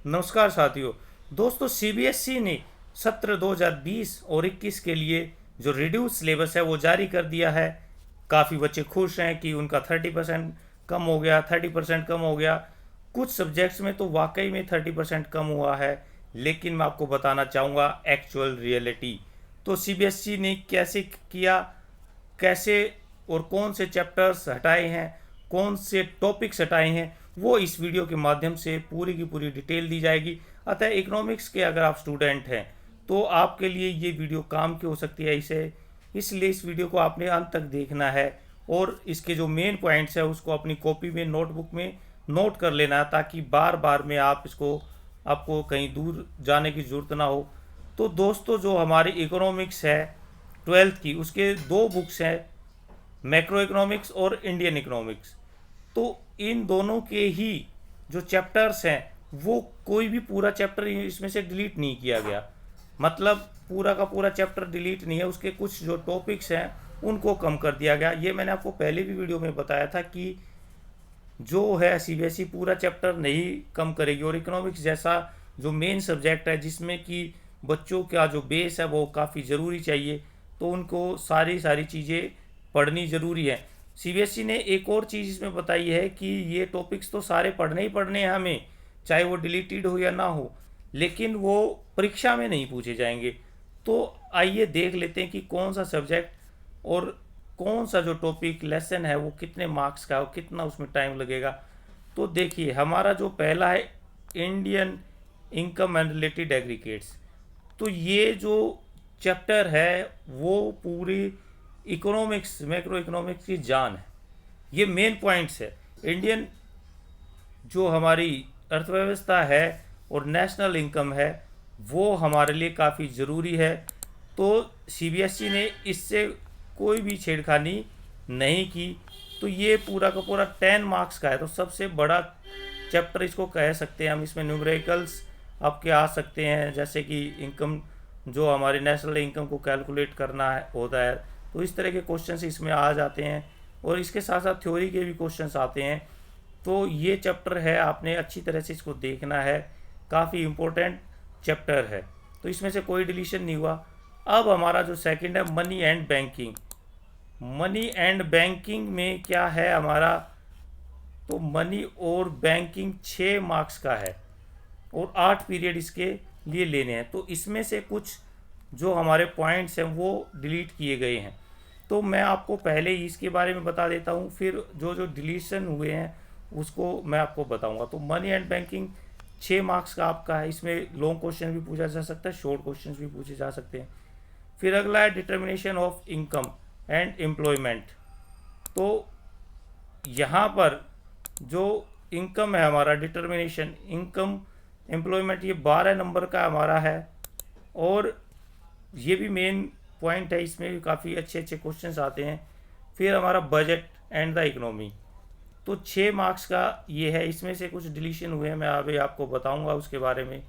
नमस्कार साथियों। दोस्तों, सीबीएसई ने सत्र 2020 और 21 के लिए जो रिड्यूस सिलेबस है वो जारी कर दिया है। काफ़ी बच्चे खुश हैं कि उनका 30% कम हो गया, 30% कम हो गया। कुछ सब्जेक्ट्स में तो वाकई में 30% कम हुआ है, लेकिन मैं आपको बताना चाहूँगा एक्चुअल रियलिटी। तो सीबीएसई ने कैसे किया, कैसे और कौन से चैप्टर्स हटाए हैं, कौन से टॉपिक्स हटाए हैं, वो इस वीडियो के माध्यम से पूरी की पूरी डिटेल दी जाएगी। अतः इकोनॉमिक्स के अगर आप स्टूडेंट हैं तो आपके लिए ये वीडियो काम की हो सकती है। इसलिए इस वीडियो को आपने अंत तक देखना है और इसके जो मेन पॉइंट्स है उसको अपनी कॉपी में, नोटबुक में नोट कर लेना है, ताकि बार बार में आपको कहीं दूर जाने की ज़रूरत ना हो। तो दोस्तों, जो हमारी इकोनॉमिक्स है 12th की, उसके दो बुक्स हैं, मैक्रो इकोनॉमिक्स और इंडियन इकोनॉमिक्स। तो इन दोनों के ही जो चैप्टर्स हैं वो कोई भी पूरा चैप्टर इसमें से डिलीट नहीं किया गया। मतलब पूरा का पूरा चैप्टर डिलीट नहीं है, उसके कुछ जो टॉपिक्स हैं उनको कम कर दिया गया। ये मैंने आपको पहले भी वीडियो में बताया था कि जो है सीबीएसई पूरा चैप्टर नहीं कम करेगी, और इकोनॉमिक्स जैसा जो मेन सब्जेक्ट है जिसमें कि बच्चों का जो बेस है वो काफ़ी ज़रूरी चाहिए, तो उनको सारी सारी चीज़ें पढ़नी ज़रूरी है। सीबीएसई ने एक और चीज़ इसमें बताई है कि ये टॉपिक्स तो सारे पढ़ने ही पढ़ने हैं हमें, चाहे वो डिलीटेड हो या ना हो, लेकिन वो परीक्षा में नहीं पूछे जाएंगे। तो आइए देख लेते हैं कि कौन सा सब्जेक्ट और कौन सा जो टॉपिक लेसन है वो कितने मार्क्स का है और कितना उसमें टाइम लगेगा। तो देखिए, हमारा जो पहला है Indian income and related aggregates. तो ये जो चैप्टर है वो पूरी इकोनॉमिक्स, मैक्रो इकोनॉमिक्स की जान है। ये मेन पॉइंट्स है। इंडियन जो हमारी अर्थव्यवस्था है और नेशनल इनकम है वो हमारे लिए काफ़ी ज़रूरी है। तो सीबीएसई ने इससे कोई भी छेड़खानी नहीं की। तो ये पूरा का पूरा 10 मार्क्स का है, तो सबसे बड़ा चैप्टर इसको कह सकते हैं हम। इसमें न्यूमेरिकल्स आपके आ सकते हैं, जैसे कि इनकम, जो हमारे नेशनल इनकम को कैलकुलेट करना है होता है, तो इस तरह के क्वेश्चंस इसमें आ जाते हैं। और इसके साथ साथ थ्योरी के भी क्वेश्चंस आते हैं। तो ये चैप्टर है, आपने अच्छी तरह से इसको देखना है, काफ़ी इम्पोर्टेंट चैप्टर है। तो इसमें से कोई डिलीशन नहीं हुआ। अब हमारा जो सेकंड है money and banking. Money and banking में क्या है हमारा, तो मनी और बैंकिंग 6 मार्क्स का है और 8 पीरियड इसके लिए लेने हैं। तो इसमें से कुछ जो हमारे पॉइंट्स हैं वो डिलीट किए गए हैं। तो मैं आपको पहले ही इसके बारे में बता देता हूँ, फिर जो जो डिलीशन हुए हैं उसको मैं आपको बताऊंगा। तो मनी एंड बैंकिंग 6 मार्क्स का आपका है। इसमें लॉन्ग क्वेश्चन भी पूछा जा सकता है, शॉर्ट क्वेश्चन भी पूछे जा सकते हैं। फिर अगला है determination of income and employment. तो यहाँ पर जो इनकम है हमारा, डिटर्मिनेशन इनकम एम्प्लॉयमेंट, ये 12 नंबर का हमारा है और ये भी मेन पॉइंट है। इसमें भी काफ़ी अच्छे अच्छे क्वेश्चंस आते हैं। फिर हमारा बजट एंड द इकोनॉमी, तो 6 मार्क्स का ये है। इसमें से कुछ डिलीशन हुए हैं, मैं अभी आपको बताऊंगा उसके बारे में।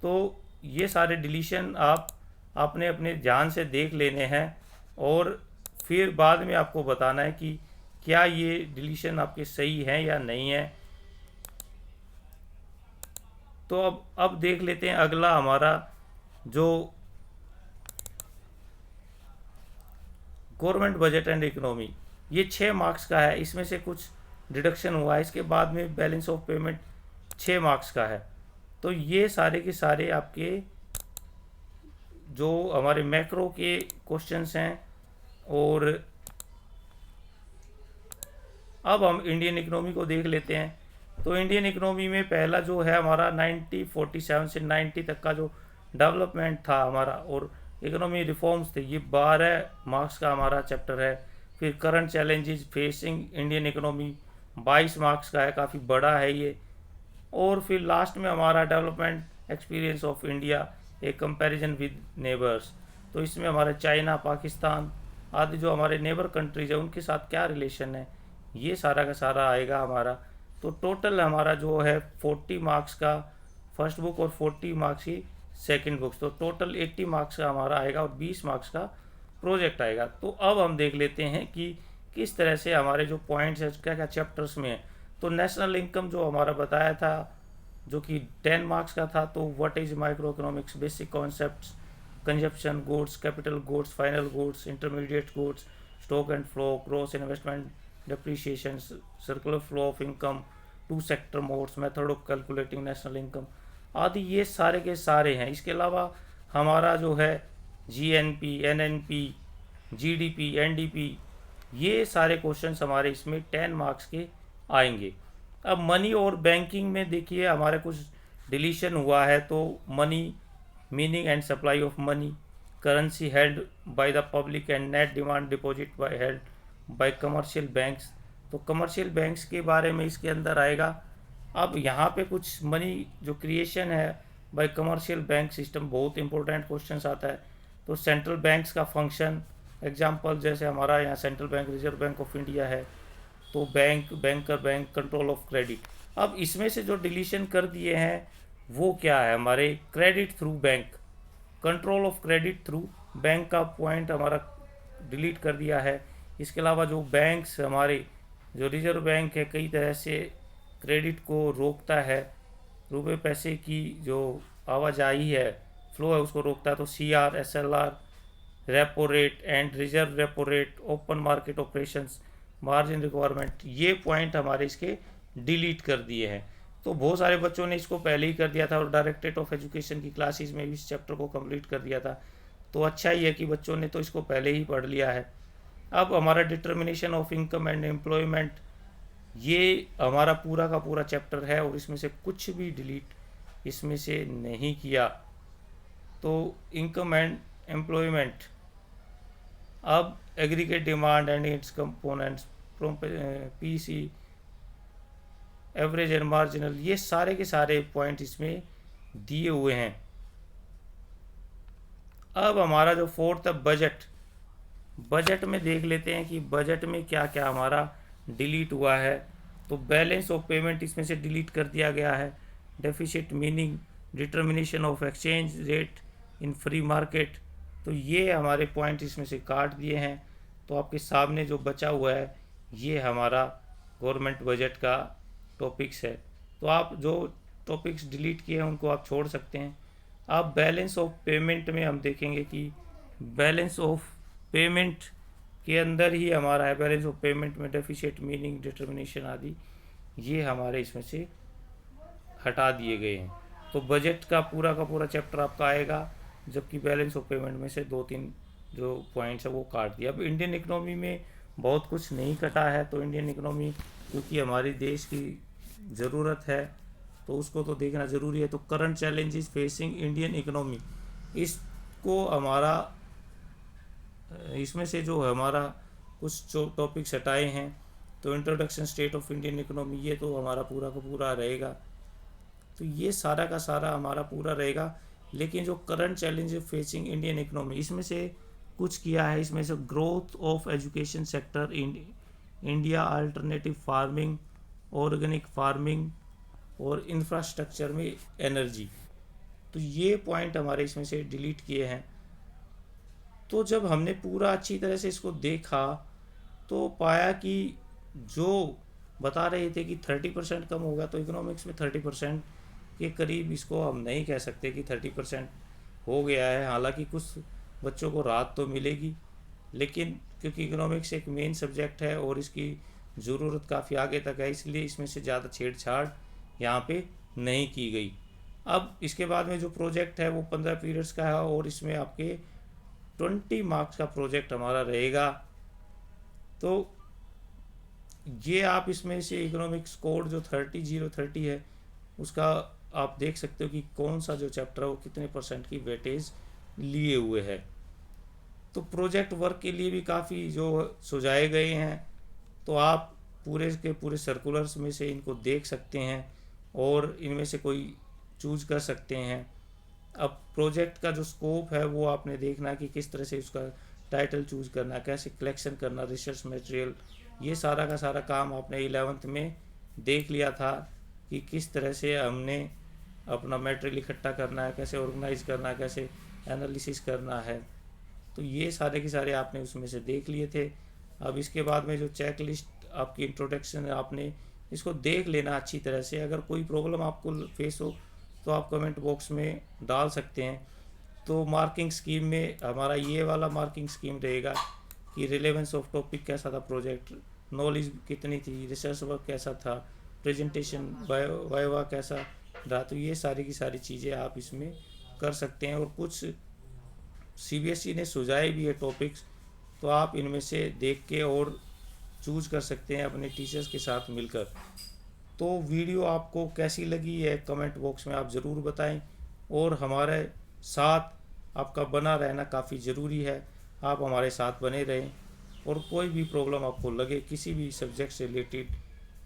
तो ये सारे डिलीशन आप अपने अपने ध्यान से देख लेने हैं और फिर बाद में आपको बताना है कि क्या ये डिलीशन आपके सही हैं या नहीं है। तो अब देख लेते हैं अगला हमारा जो गवर्नमेंट बजट एंड इकोनॉमी। ये 6 मार्क्स का है। इसमें से कुछ डिडक्शन हुआ है। इसके बाद में बैलेंस ऑफ पेमेंट 6 मार्क्स का है। तो ये सारे के सारे आपके जो हमारे मैक्रो के क्वेश्चंस हैं। और अब हम इंडियन इकोनॉमी को देख लेते हैं। तो इंडियन इकोनॉमी में पहला जो है हमारा 1947 से 90 तक का जो डेवलपमेंट था हमारा और इकोनॉमी रिफॉर्म्स थे, ये 12 मार्क्स का हमारा चैप्टर है। फिर current challenges facing Indian economy 22 marks का है, काफ़ी बड़ा है ये। और फिर लास्ट में हमारा development experience of India, A comparison with neighbours. तो इसमें हमारे चाइना, पाकिस्तान आदि जो हमारे नेबर कंट्रीज है उनके साथ क्या रिलेशन है, ये सारा का सारा आएगा हमारा। तो टोटल हमारा जो है 40 मार्क्स का फर्स्ट बुक और 40 मार्क्स की सेकंड बुक्स, तो टोटल 80 मार्क्स का हमारा आएगा और 20 मार्क्स का प्रोजेक्ट आएगा। तो अब हम देख लेते हैं कि किस तरह से हमारे जो पॉइंट्स हैं क्या क्या चैप्टर्स में है। तो नेशनल इनकम जो हमारा बताया था जो कि 10 मार्क्स का था। तो what is micro economics, basic concepts, consumption goods, capital goods, final goods, intermediate goods, stock and flow, gross investment, depreciation, circular flow of income, two sector modes, method of calculating national income आदि ये सारे के सारे हैं। इसके अलावा हमारा जो है जीएनपी, एनएनपी, जीडीपी, एनडीपी, ये सारे क्वेश्चंस हमारे इसमें 10 मार्क्स के आएंगे। अब मनी और बैंकिंग में देखिए हमारे कुछ डिलीशन हुआ है। तो money, meaning and supply of money, currency held by the public and net demand deposit by held by commercial banks. तो कमर्शियल बैंक्स के बारे में इसके अंदर आएगा। अब यहाँ पे कुछ मनी जो क्रिएशन है बाय कमर्शियल बैंक सिस्टम, बहुत इंपॉर्टेंट क्वेश्चन आता है। तो सेंट्रल बैंक्स का फंक्शन, एग्जांपल जैसे हमारा यहाँ central bank reserve bank of India है, तो bank, banker bank, control of credit. अब इसमें से जो डिलीशन कर दिए हैं वो क्या है, हमारे credit through bank, control of credit through bank का पॉइंट हमारा डिलीट कर दिया है। इसके अलावा जो बैंक्स हमारे, जो रिजर्व बैंक है, कई तरह से क्रेडिट को रोकता है, रुपए पैसे की जो आवाजाही है, फ्लो है, उसको रोकता है। तो CR, SLR, repo rate and reserve repo rate, open market operations, margin requirement, ये पॉइंट हमारे इसके डिलीट कर दिए हैं। तो बहुत सारे बच्चों ने इसको पहले ही कर दिया था और डायरेक्टरेट ऑफ एजुकेशन की क्लासेस में भी इस चैप्टर को कंप्लीट कर दिया था। तो अच्छा ही है कि बच्चों ने तो इसको पहले ही पढ़ लिया है। अब हमारा determination of income and employment, ये हमारा पूरा का पूरा चैप्टर है और इसमें से कुछ भी डिलीट इसमें से नहीं किया। तो इनकम एंड एम्प्लॉयमेंट, अब aggregate demand and it's components, PC, average and marginal, ये सारे के सारे पॉइंट इसमें दिए हुए हैं। अब हमारा जो फोर्थ है बजट, बजट में देख लेते हैं कि बजट में क्या क्या हमारा डिलीट हुआ है। तो बैलेंस ऑफ पेमेंट इसमें से डिलीट कर दिया गया है। Deficit, meaning determination of exchange rate in free market, तो ये हमारे पॉइंट इसमें से काट दिए हैं। तो आपके सामने जो बचा हुआ है ये हमारा गवर्नमेंट बजट का टॉपिक्स है। तो आप जो टॉपिक्स डिलीट किए हैं उनको आप छोड़ सकते हैं। अब बैलेंस ऑफ पेमेंट में हम देखेंगे कि बैलेंस ऑफ पेमेंट के अंदर ही हमारा है, बैलेंस ऑफ पेमेंट में डेफिसिट, मीनिंग, डिटर्मिनेशन आदि ये हमारे इसमें से हटा दिए गए हैं। तो बजट का पूरा चैप्टर आपका आएगा, जबकि बैलेंस ऑफ पेमेंट में से 2-3 जो पॉइंट्स है वो काट दिया। अब इंडियन इकोनॉमी में बहुत कुछ नहीं कटा है। तो इंडियन इकोनॉमी क्योंकि हमारे देश की ज़रूरत है तो उसको तो देखना ज़रूरी है। तो current challenges facing Indian economy, इसको हमारा इसमें से जो हमारा कुछ जो टॉपिक्स हटाए हैं, तो introduction state of Indian economy, ये तो हमारा पूरा का पूरा रहेगा। तो ये सारा का सारा हमारा पूरा रहेगा। लेकिन जो current challenge facing Indian economy, इसमें से कुछ किया है। इसमें से growth of education sector in India, alternative farming, organic farming और इंफ्रास्ट्रक्चर में एनर्जी, तो ये पॉइंट हमारे इसमें से डिलीट किए हैं। तो जब हमने पूरा अच्छी तरह से इसको देखा तो पाया कि जो बता रहे थे कि 30% कम होगा, तो इकोनॉमिक्स में 30% के करीब इसको हम नहीं कह सकते कि 30% हो गया है। हालांकि कुछ बच्चों को राहत तो मिलेगी, लेकिन क्योंकि इकोनॉमिक्स एक मेन सब्जेक्ट है और इसकी ज़रूरत काफ़ी आगे तक है, इसलिए इसमें से ज़्यादा छेड़छाड़ यहाँ पे नहीं की गई। अब इसके बाद में जो प्रोजेक्ट है वो 15 पीरियड्स का है और इसमें आपके 20 मार्क्स का प्रोजेक्ट हमारा रहेगा। तो ये आप इसमें से इकोनॉमिक्स कोड जो 30 है उसका आप देख सकते हो कि कौन सा जो चैप्टर है वो कितने % की वेटेज लिए हुए है। तो प्रोजेक्ट वर्क के लिए भी काफ़ी जो सुझाए गए हैं, तो आप पूरे के पूरे सर्कुलर्स में से इनको देख सकते हैं और इनमें से कोई चूज कर सकते हैं। अब प्रोजेक्ट का जो स्कोप है वो आपने देखना कि किस तरह से उसका टाइटल चूज करना, कैसे कलेक्शन करना, रिसर्च मटेरियल, ये सारा का सारा काम आपने 11th में देख लिया था कि किस तरह से हमने अपना मटेरियल इकट्ठा करना है, कैसे ऑर्गेनाइज करना है, कैसे एनालिसिस करना है। तो ये सारे के सारे आपने उसमें से देख लिए थे। अब इसके बाद में जो चेक लिस्ट आपकी इंट्रोडक्शन है, आपने इसको देख लेना अच्छी तरह से। अगर कोई प्रॉब्लम आपको फेस हो तो आप कमेंट बॉक्स में डाल सकते हैं। तो मार्किंग स्कीम में हमारा ये वाला मार्किंग स्कीम रहेगा कि रिलेवेंस ऑफ टॉपिक कैसा था, प्रोजेक्ट नॉलेज कितनी थी, रिसर्च वर्क कैसा था, प्रेजेंटेशन वाइवा कैसा रहा। तो ये सारी की सारी चीज़ें आप इसमें कर सकते हैं। और कुछ सीबीएसई ने सुझाए भी है टॉपिक्स, तो आप इनमें से देख के और चूज कर सकते हैं अपने टीचर्स के साथ मिलकर। तो वीडियो आपको कैसी लगी है कमेंट बॉक्स में आप ज़रूर बताएं। और हमारे साथ आपका बना रहना काफ़ी ज़रूरी है, आप हमारे साथ बने रहें। और कोई भी प्रॉब्लम आपको लगे किसी भी सब्जेक्ट से रिलेटेड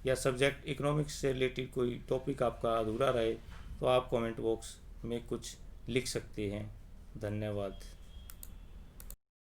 या सब्जेक्ट इकोनॉमिक्स से रिलेटेड कोई टॉपिक आपका अधूरा रहे, तो आप कमेंट बॉक्स में कुछ लिख सकते हैं। धन्यवाद।